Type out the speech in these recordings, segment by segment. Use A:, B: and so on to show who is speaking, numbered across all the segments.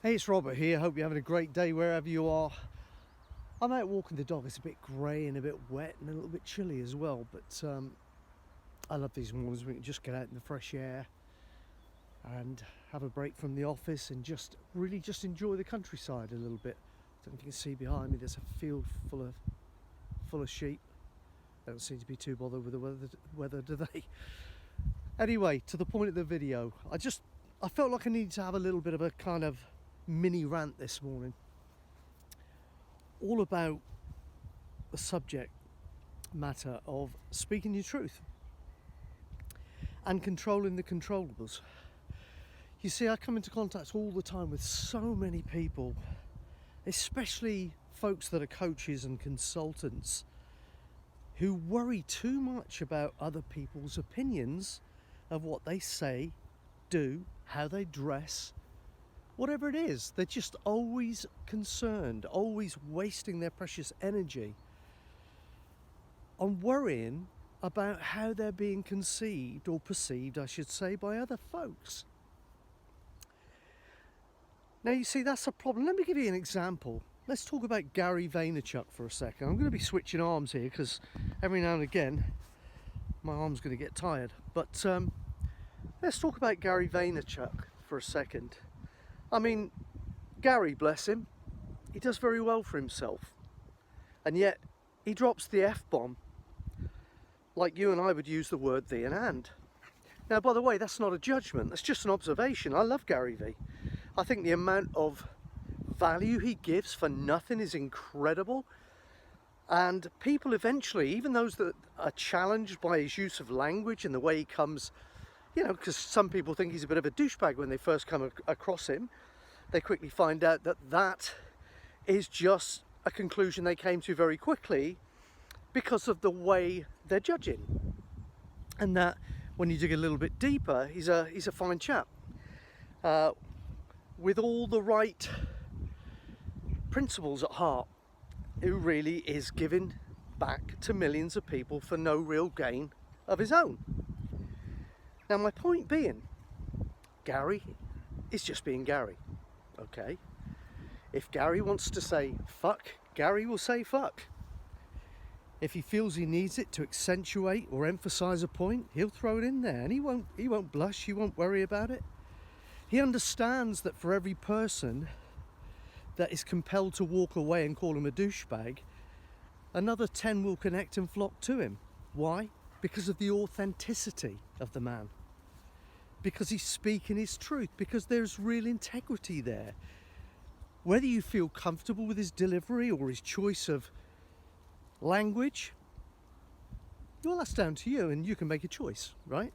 A: Hey, it's Robert here. Hope you're having a great day wherever you are. I'm out walking the dog. It's a bit grey and a bit wet and a little bit chilly as well, but I love these mornings when we can just get out in the fresh air and have a break from the office and just really just enjoy the countryside a little bit. I don't know if you can see behind me, there's a field full of sheep. They don't seem to be too bothered with the weather, do they? Anyway, to the point of the video, I felt like I needed to have a little bit of a kind of mini rant this morning, all about the subject matter of speaking your truth and controlling the controllables. You see, I come into contact all the time with so many people, especially folks that are coaches and consultants, who worry too much about other people's opinions of what they say, do, how they dress, whatever it is. They're just always concerned, always wasting their precious energy on worrying about how they're being conceived, or perceived, I should say, by other folks. Now, you see, that's a problem. Let me give you an example. Let's talk about Gary Vaynerchuk for a second. I'm going to be switching arms here because every now and again my arm's going to get tired. But let's talk about Gary Vaynerchuk for a second. I mean, Gary, bless him, he does very well for himself. And yet he drops the F-bomb like you and I would use the word thee and and. Now, by the way, that's not a judgment, that's just an observation. I love Gary V. I think the amount of value he gives for nothing is incredible. And people eventually, even those that are challenged by his use of language and the way he comes, you know, because some people think he's a bit of a douchebag when they first come across him, they quickly find out that that is just a conclusion they came to very quickly because of the way they're judging. And that when you dig a little bit deeper, he's a fine chap with all the right principles at heart, who really is giving back to millions of people for no real gain of his own. Now, my point being, Gary is just being Gary, okay? If Gary wants to say fuck, Gary will say fuck. If he feels he needs it to accentuate or emphasize a point, he'll throw it in there, and he won't blush, he won't worry about it. He understands that for every person that is compelled to walk away and call him a douchebag, another 10 will connect and flock to him. Why? Because of the authenticity of the man. Because he's speaking his truth, because there's real integrity there. Whether you feel comfortable with his delivery or his choice of language, well, that's down to you, and you can make a choice, right?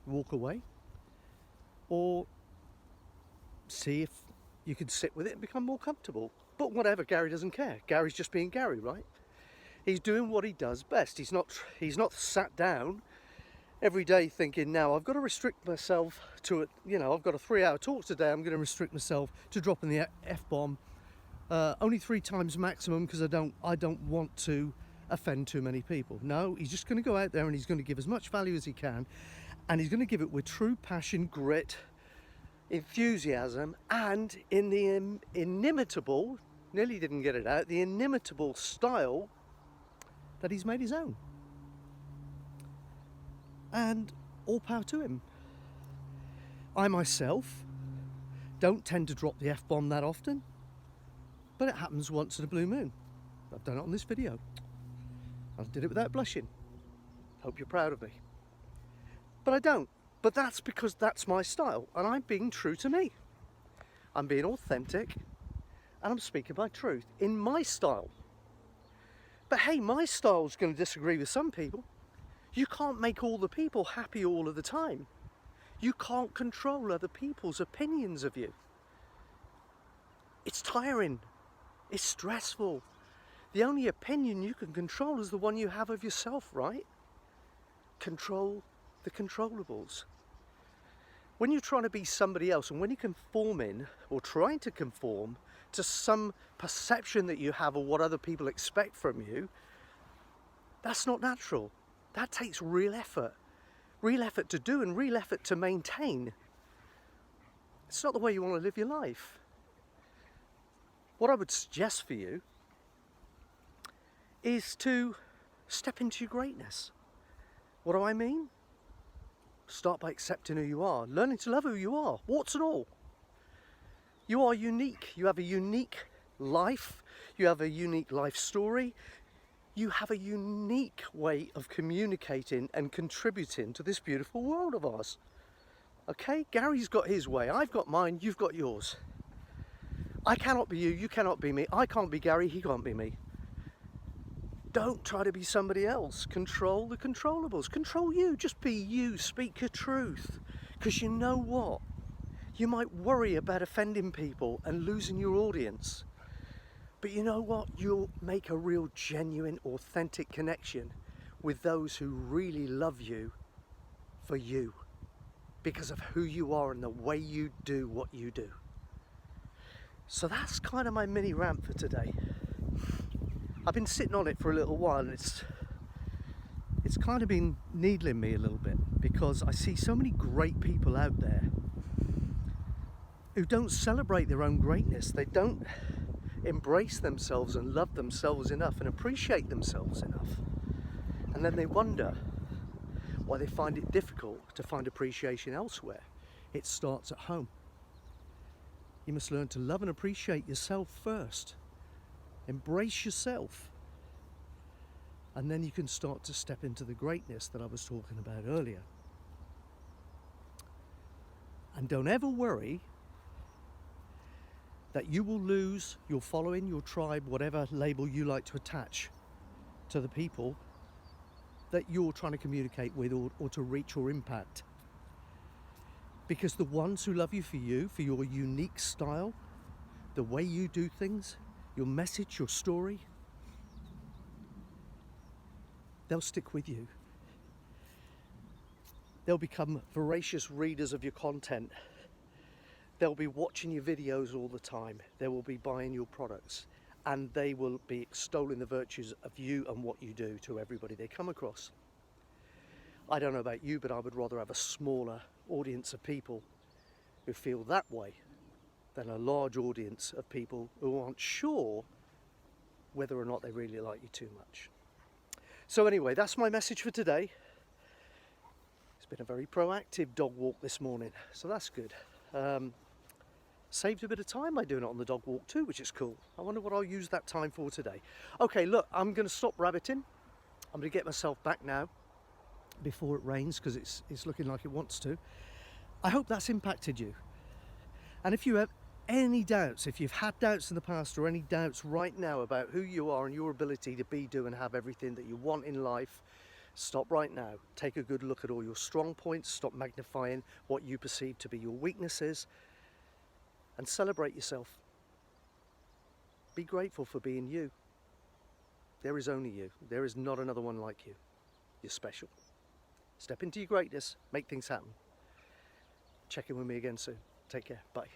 A: Walk away, or see if you can sit with it and become more comfortable. But whatever, Gary doesn't care. Gary's just being Gary, right? He's doing what he does best. He's not sat down every day thinking, now I've got to restrict myself to it. You know, I've got a 3-hour talk today. I'm going to restrict myself to dropping the F-bomb only 3 times maximum because I don't want to offend too many people. No, he's just going to go out there and he's going to give as much value as he can, and he's going to give it with true passion, grit, enthusiasm, and in the inimitable, nearly didn't get it out, the inimitable style that he's made his own. And all power to him. I myself don't tend to drop the F-bomb that often, but it happens once in a blue moon. I've done it on this video. I did it without blushing. Hope you're proud of me. But I don't. But that's because that's my style, and I'm being true to me. I'm being authentic, and I'm speaking my truth in my style. But hey, my style's going to disagree with some people. You can't make all the people happy all of the time. You can't control other people's opinions of you. It's tiring. It's stressful. The only opinion you can control is the one you have of yourself, right? Control the controllables. When you're trying to be somebody else, and when you're conforming or trying to conform to some perception that you have of what other people expect from you, that's not natural. That takes real effort to do and real effort to maintain. It's not the way you want to live your life. what I would suggest for you is to step into your greatness. What do I mean? Start by accepting who you are, learning to love who you are, warts and all. You are unique. You have a unique life. You have a unique life story. You have a unique way of communicating and contributing to this beautiful world of ours. Okay, Gary's got his way, I've got mine, you've got yours. I cannot be you, you cannot be me. I can't be Gary, he can't be me. Don't try to be somebody else. Control the controllables. Control you. Just be you. Speak your truth. Because you know what? You might worry about offending people and losing your audience. But you know what? You'll make a real, genuine, authentic connection with those who really love you for you. Because of who you are and the way you do what you do. So that's kind of my mini rant for today. I've been sitting on it for a little while, and it's kind of been needling me a little bit, because I see so many great people out there who don't celebrate their own greatness. They don't embrace themselves and love themselves enough and appreciate themselves enough. And then they wonder why they find it difficult to find appreciation elsewhere. It starts at home. You must learn to love and appreciate yourself first. Embrace yourself, and then you can start to step into the greatness that I was talking about earlier. And don't ever worry that you will lose your following, your tribe, whatever label you like to attach to the people that you're trying to communicate with or to reach or impact. Because the ones who love you, for your unique style, the way you do things, your message, your story, they'll stick with you. They'll become voracious readers of your content. They'll be watching your videos all the time. They will be buying your products, and they will be extolling the virtues of you and what you do to everybody they come across. I don't know about you, but I would rather have a smaller audience of people who feel that way than a large audience of people who aren't sure whether or not they really like you too much. So anyway, that's my message for today. It's been a very proactive dog walk this morning, so that's good. Saved a bit of time by doing it on the dog walk too, which is cool. I wonder what I'll use that time for today. Okay, look, I'm going to stop rabbiting. I'm going to get myself back now before it rains, because it's looking like it wants to. I hope that's impacted you. And if you have any doubts, if you've had doubts in the past or any doubts right now about who you are and your ability to be, do and have everything that you want in life, stop right now. Take a good look at all your strong points. Stop magnifying what you perceive to be your weaknesses, and celebrate yourself. Be grateful for being you. There is only you. There is not another one like you. You're special. Step into your greatness. Make things happen. Check in with me again soon. Take care. Bye.